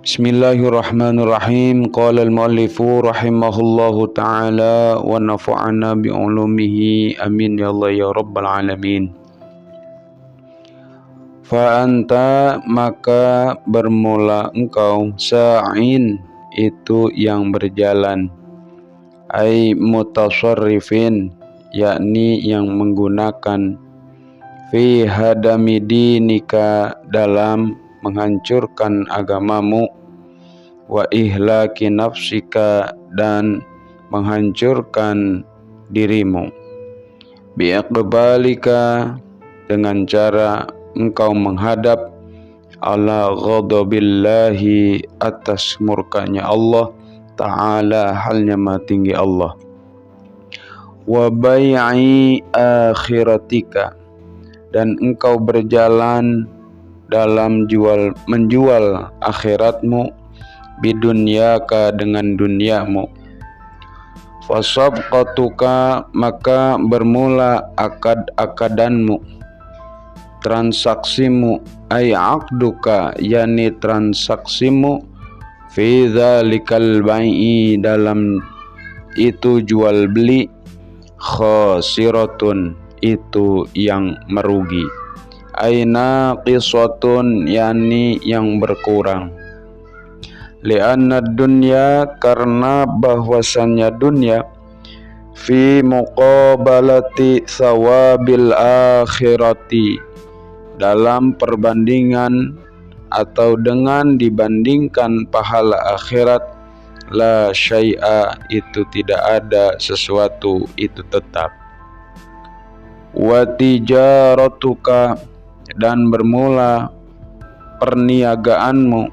Bismillahirrahmanirrahim. Qala al-muallifu rahimahullahu ta'ala wa nafa'ana bi'ulumihi amin ya Allah ya rabbal alamin. Fa anta maka bermula engkau sa'in itu yang berjalan, ai mutasarrifin yakni yang menggunakan, fi hadami dinika dalam menghancurkan agamamu, wa ihlaki nafsika dan menghancurkan dirimu, bi iqbalika dengan cara engkau menghadap, ala ghadabillahi atas murkanya Allah ta'ala halnya maha tinggi Allah, wa bai'i akhiratika dan engkau berjalan dalam menjual akhiratmu, bidunyaka dengan duniamu, fasabqatuka maka bermula akad-akadanmu, transaksimu, ay aqduka yani transaksimu, fi dzalikal bai'i dalam itu jual beli, khasiratun itu yang merugi, aina qisatun yani yang berkurang, lianna dunya karena bahwasannya dunia, fi muqabalati sawabil akhirati dalam perbandingan atau dengan dibandingkan pahala akhirat, la syai'a itu tidak ada sesuatu itu tetap, wa tijaratuka dan bermula perniagaanmu,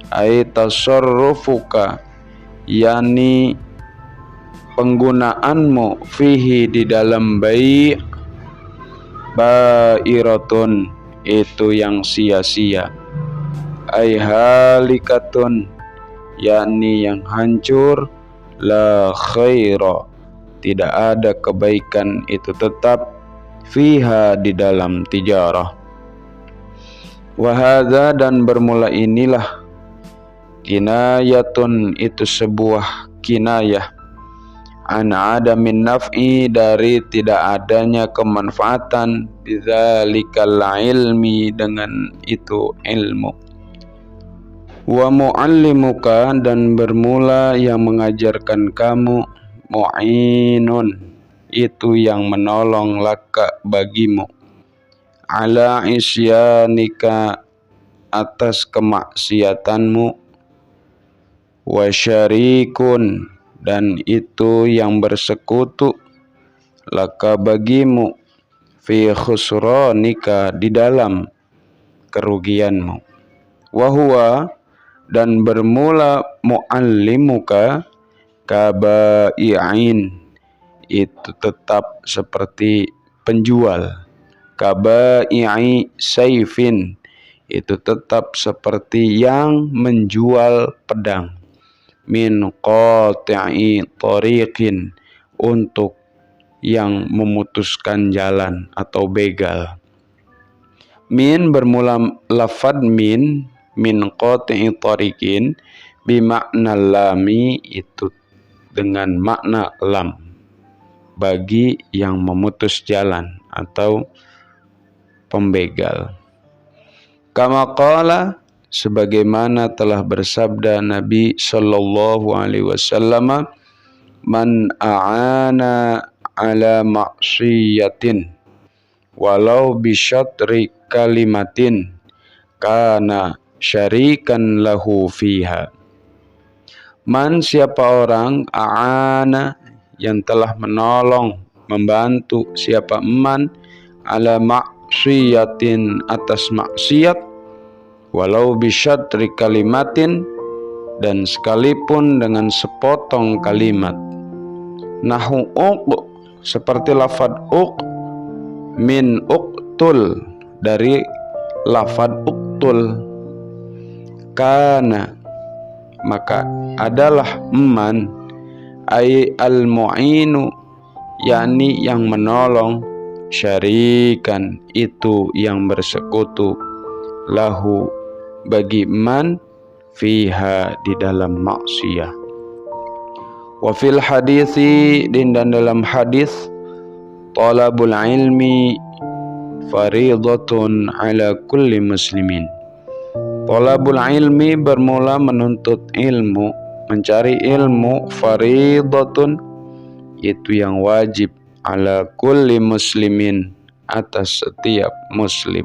ay tasarrufuka yani penggunaanmu, fihi di dalam bairatun itu yang sia-sia, ay halikatun yakni yang hancur, la khaira tidak ada kebaikan itu tetap, fiha di dalam tijarah. Wahada dan bermula inilah, kinayatun itu sebuah kinayah, an adamin naf'i dari tidak adanya kemanfaatan, bizzalikal ilmi dengan itu ilmu, wa muallimuka dan bermula yang mengajarkan kamu, mu'inun itu yang menolong laka bagimu, ala isyanika atas kemaksiatanmu, wa syarikun dan itu yang bersekutu, laka bagimu, fi khusranika di dalam kerugianmu, wa huwa dan bermula muallimuka, kabai'in itu tetap seperti penjual, kabai'i saifin itu tetap seperti yang menjual pedang, min qati'i tariqin untuk yang memutuskan jalan atau begal. Min bermula lafad min qati'i tariqin bimakna lami itu dengan makna lam, bagi yang memutus jalan atau pembegal. Kama qala sebagaimana telah bersabda Nabi sallallahu alaihi wasallam, man a'ana ala maksiyatin walau bisyatri kalimatin kana syarikan lahu fiha. Man siapa orang, a'ana yang telah menolong, membantu, siapa man, ala maksiyatin atas maksiat, walau bisyatri kalimatin dan sekalipun dengan sepotong kalimat, nahu uq seperti lafad uq, min uqtul dari lafad uqtul, kana maka adalah man, ay al-mu'inu yakni yang menolong, syarikan itu yang bersekutu, lahu bagi man, fiha di dalam maksiyah. Wa fil hadisi dan dalam hadis talabul ilmi faridatun ala kulli muslimin. Talabul ilmi bermula menuntut ilmu, mencari ilmu, faridatun itu yang wajib, ala kulli muslimin atas setiap muslim.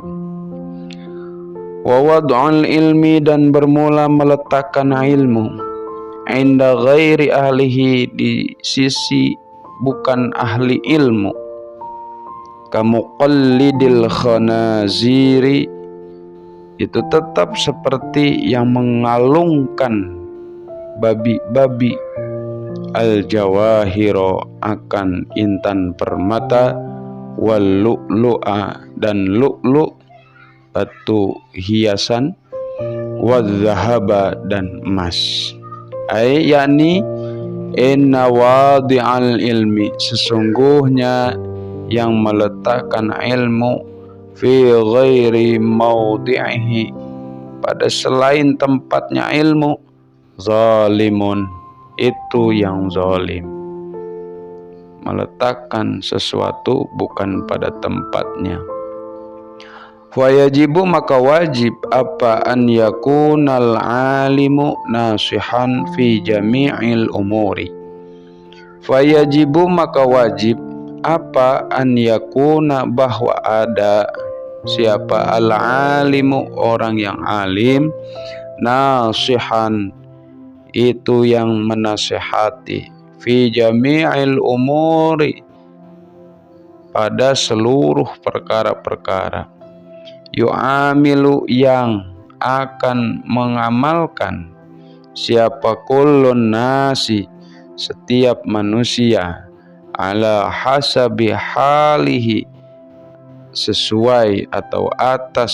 Wa wad'ul ilmi dan bermula meletakkan ilmu inda ghairi ahlihi di sisi bukan ahli ilmu, kamuqallidil khanaziri itu tetap seperti yang mengalungkan babi-babi, al-jawahiro akan intan permata, wal lu'lu'a dan lu'lu' batu hiasan, wal zahaba dan emas. Yakni inna wadi'al ilmi sesungguhnya yang meletakkan ilmu fi ghairi maudi'ihi pada selain tempatnya ilmu, zalimun itu yang zalim, meletakkan sesuatu bukan pada tempatnya. Fayajibu maka wajib apa an yakunal alimu nasihan fi jami'il umuri. Fayajibu maka wajib apa an yakuna bahwa ada siapa al-alimu orang yang alim, nasihan itu yang menasihati, fi jami'il umuri pada seluruh perkara-perkara, yu'amilu yang akan mengamalkan siapa kullun nasi setiap manusia, ala hasabi halihi sesuai atau atas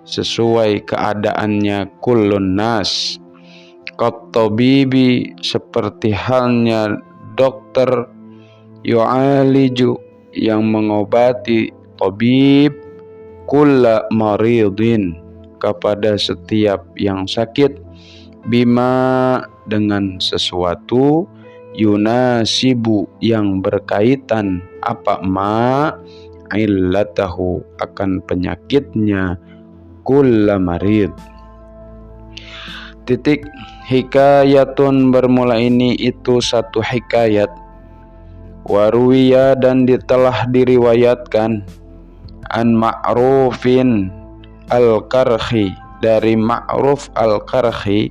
sesuai keadaannya, kullun nas qat-tabibi seperti halnya dokter, yu'aliju yang mengobati, tabib kulla maridin kepada setiap yang sakit, bima dengan sesuatu, yunasibu yang berkaitan apa ma illatahu akan penyakitnya, kulla marid. Titik hikayatun bermula ini itu satu hikayat, waruwiya dan telah diriwayatkan, an Ma'rufin al-Karhi dari Ma'ruf al-Karhi,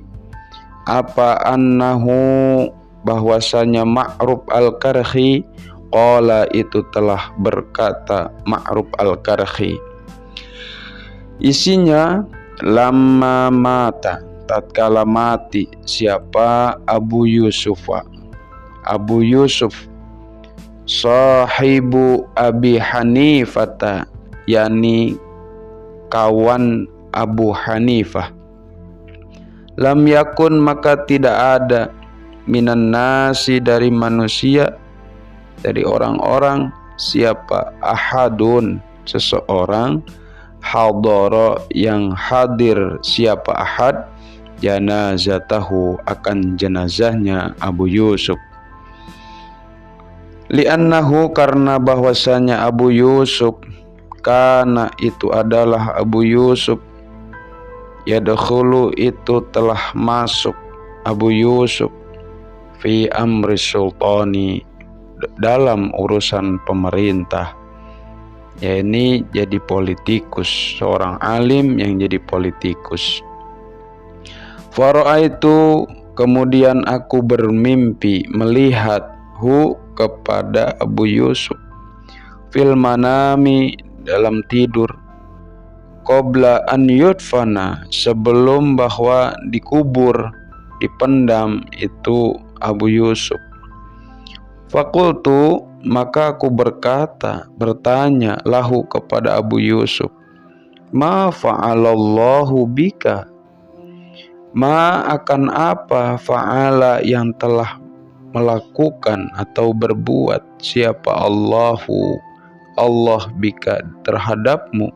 apa annahu bahwasanya Ma'ruf al-Karhi qala itu telah berkata Ma'ruf al-Karhi, isinya lamma mata tatkala mati siapa Abu Yusuf sahibu Abi Hanifata yakni kawan Abu Hanifah, lam yakun maka tidak ada minan nasi dari manusia dari orang-orang siapa ahadun seseorang, hadara yang hadir siapa ahad, janazatahu akan jenazahnya Abu Yusuf, li'annahu karena bahwasanya Abu Yusuf kana itu adalah Abu Yusuf, yadkhulu itu telah masuk Abu Yusuf fi amri sultani dalam urusan pemerintah, ya ini jadi politikus, seorang alim yang jadi politikus. Fara'aitu kemudian aku bermimpi melihat hu kepada Abu Yusuf fil manami dalam tidur, qabla an yudfana sebelum bahwa dikubur dipendam itu Abu Yusuf. Fakultu maka aku bertanya lahu kepada Abu Yusuf, ma fa'alallahu bika, ma akan apa fa'ala yang telah melakukan atau berbuat siapa Allahu Allah bika terhadapmu.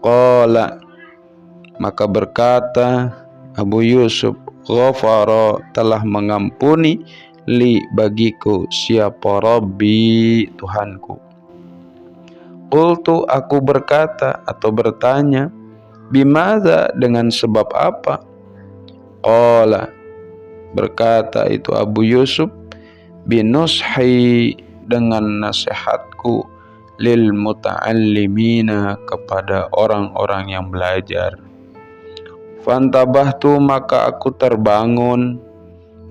Qala Maka berkata Abu Yusuf, ghafara, telah mengampuni, li, bagiku, siapa, Rabbi, Tuhanku. Qultu, aku berkata atau bertanya, bimadza, dengan sebab apa? Qala, berkata itu Abu Yusuf, binushi, dengan nasihatku, lil muta'allimina, kepada orang-orang yang belajar. Fantabahtu, maka aku terbangun,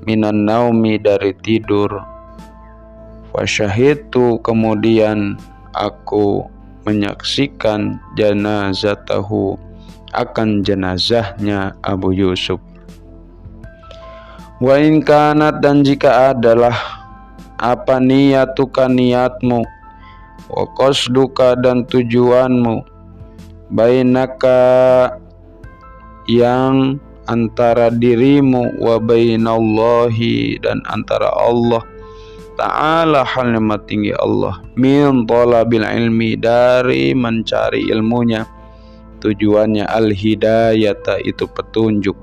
minan naumi, dari tidur. Fasyahidtu, kemudian aku menyaksikan janazatahu, akan jenazahnya Abu Yusuf. Wa in kanat, dan jika adalah apa niyatuka, niatmu, wa qasduka, dan tujuanmu, bainaka, yang antara dirimu, wa bainallahi, dan antara Allah Ta'ala, halnya maha tinggi Allah, min talabil ilmi, dari mencari ilmunya, tujuannya al-hidayata, itu petunjuk.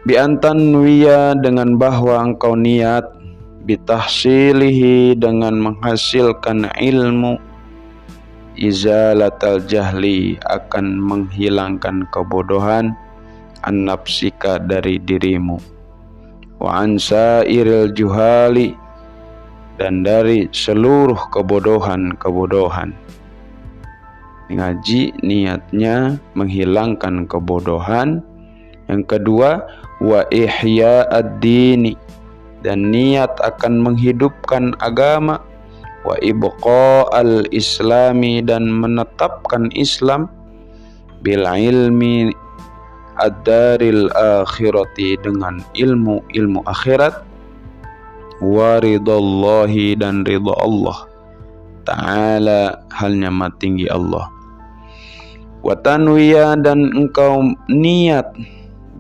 Bi antanwiya, dengan bahwa engkau niat, bitahsilihi, dengan menghasilkan ilmu, izalatal jahli, akan menghilangkan kebodohan, an nafsika, dari dirimu, wa ansairil juhali, dan dari seluruh kebodohan. Ngaji niatnya menghilangkan kebodohan. Yang kedua, wa ihya ad-dini, dan niat akan menghidupkan agama, wa ibqa al-islami, dan menetapkan Islam, bil ilmi ad-daril akhirati, dengan ilmu akhirat, wa ridallahi, dan ridha Allah Ta'ala, halnya maha tinggi Allah. Wa tanwiya, dan engkau niat,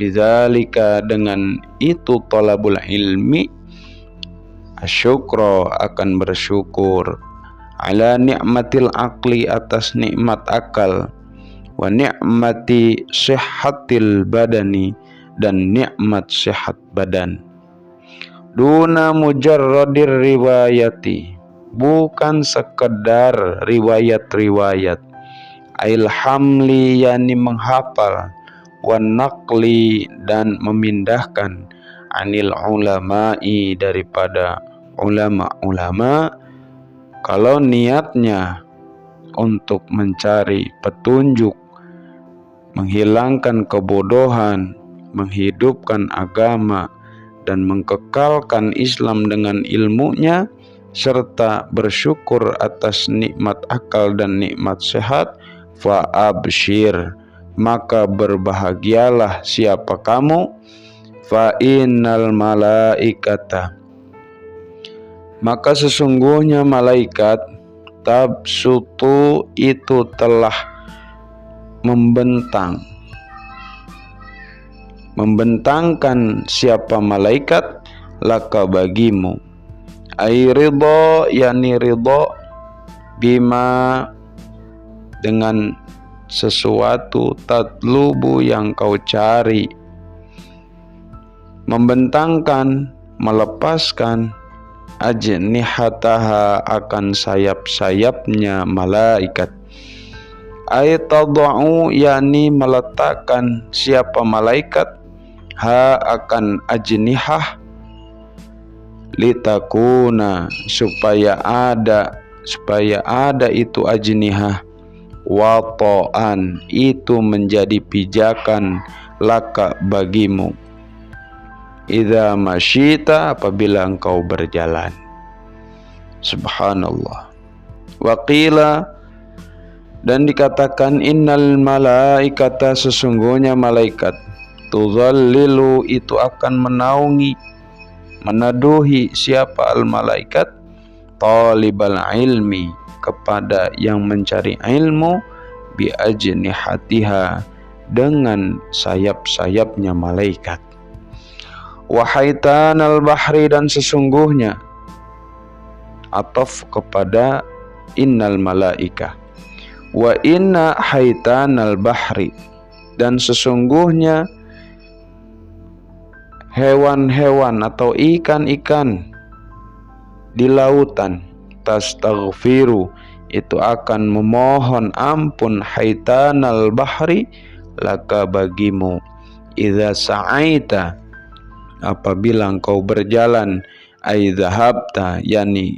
bidzalika, dengan itu, talabul ilmi, asyukra, akan bersyukur, ala ni'matil aqli, atas nikmat akal, wa ni'mati sihhatil badani, dan nikmat sehat badan. Duna mujarradir riwayati, bukan sekedar riwayat-riwayat, ail hamli, yani menghafal, wan naqli, dan memindahkan, anil ulama'i, daripada ulama-ulama. Kalau niatnya untuk mencari petunjuk, menghilangkan kebodohan, menghidupkan agama, dan mengkekalkan Islam dengan ilmunya, serta bersyukur atas nikmat akal dan nikmat sehat, fa abshir, maka berbahagialah siapa kamu, fa innal malaikata, maka sesungguhnya malaikat, tabsutu, itu telah membentangkan siapa malaikat, laka, bagimu, ai ridha, yani ridha, bima, dengan sesuatu, tatlubu, yang kau cari. Membentangkan, melepaskan, ajnihataha, akan sayap-sayapnya malaikat. Ay tada'u, yani meletakkan siapa malaikat, ha, akan ajnihah, litakuna, supaya ada itu ajnihah, wata'an, itu menjadi pijakan, laka, bagimu, idza masyita, apabila engkau berjalan. Subhanallah. Waqila, dan dikatakan, innal malaikata, sesungguhnya malaikat, tuzallilu, itu akan menaungi, meneduhi siapa al malaikat, talibal ilmi, kepada yang mencari ilmu, bi ajnihatiha, dengan sayap-sayapnya malaikat. Wahaitan al-bahri, dan sesungguhnya, ataf kepada innal malaika, wa inna haitan al-bahri, Dan sesungguhnya hewan-hewan atau ikan-ikan di lautan tastaghfiru itu akan memohon ampun haitanal bahri laka bagimu idza sa'aita apabila engkau berjalan ai dhahabta yani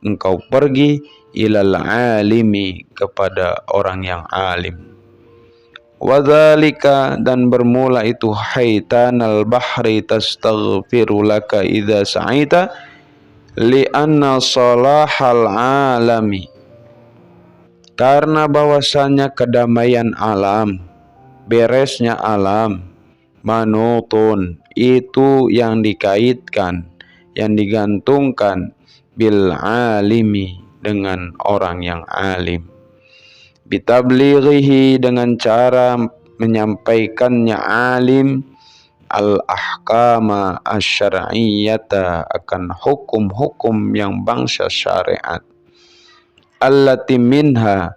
engkau pergi ilal alimi kepada orang yang alim. Wadzalika dan bermula itu haitanal bahri tastaghfiru laka idza sa'aita li'anna salahal alami karena bahwasanya kedamaian alam, beresnya alam, manutun itu yang dikaitkan, yang digantungkan bil alimi dengan orang yang alim, bitablighihi dengan cara menyampaikannya alim al ahkama asyar'iyyata akan hukum-hukum yang bangsa syariat, allati minha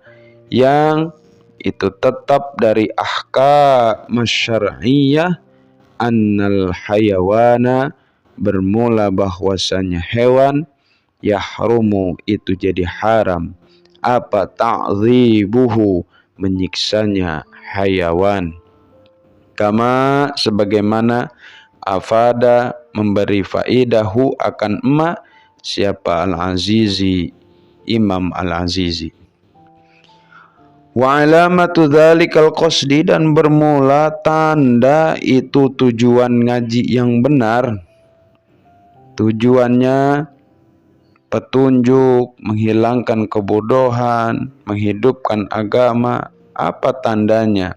yang itu tetap dari ahkam syar'iyyah, annal hayawana bermula bahwasanya hewan yahrumu itu jadi haram apa ta'dzibuhu menyiksanya hayawan, kama sebagaimana afada memberi faidahu akan emak siapa al-azizi Imam al-Azizi. Wa alamatu dzalikal qasdi dan bermula tanda itu tujuan ngaji yang benar, tujuannya petunjuk, menghilangkan kebodohan, menghidupkan agama. Apa tandanya?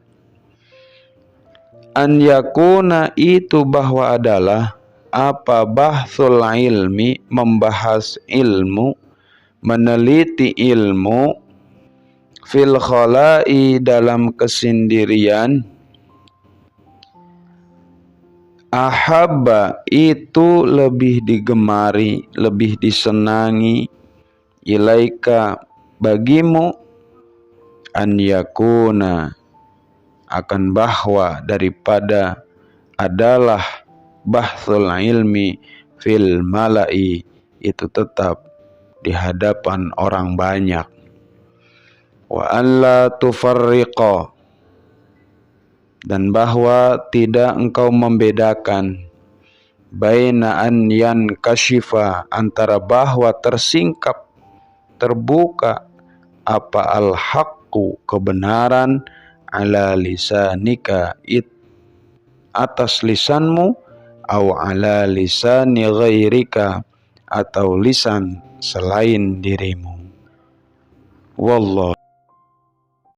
An yakuna itu bahwa adalah apa bahsul ilmi membahas ilmu, meneliti ilmu fil khala'i dalam kesendirian, ahabba itu lebih digemari, lebih disenangi, ilaika bagimu, an yakuna akan bahwa daripada adalah bahsul ilmi fil mala'i itu tetap di hadapan orang banyak, wa alla tufarriqa dan bahwa tidak engkau membedakan baina an yankashifa antara bahwa tersingkap terbuka apa al haqqu kebenaran ala lisanika atas lisanmu au ala lisani ghairika atau lisan selain dirimu. Wallah.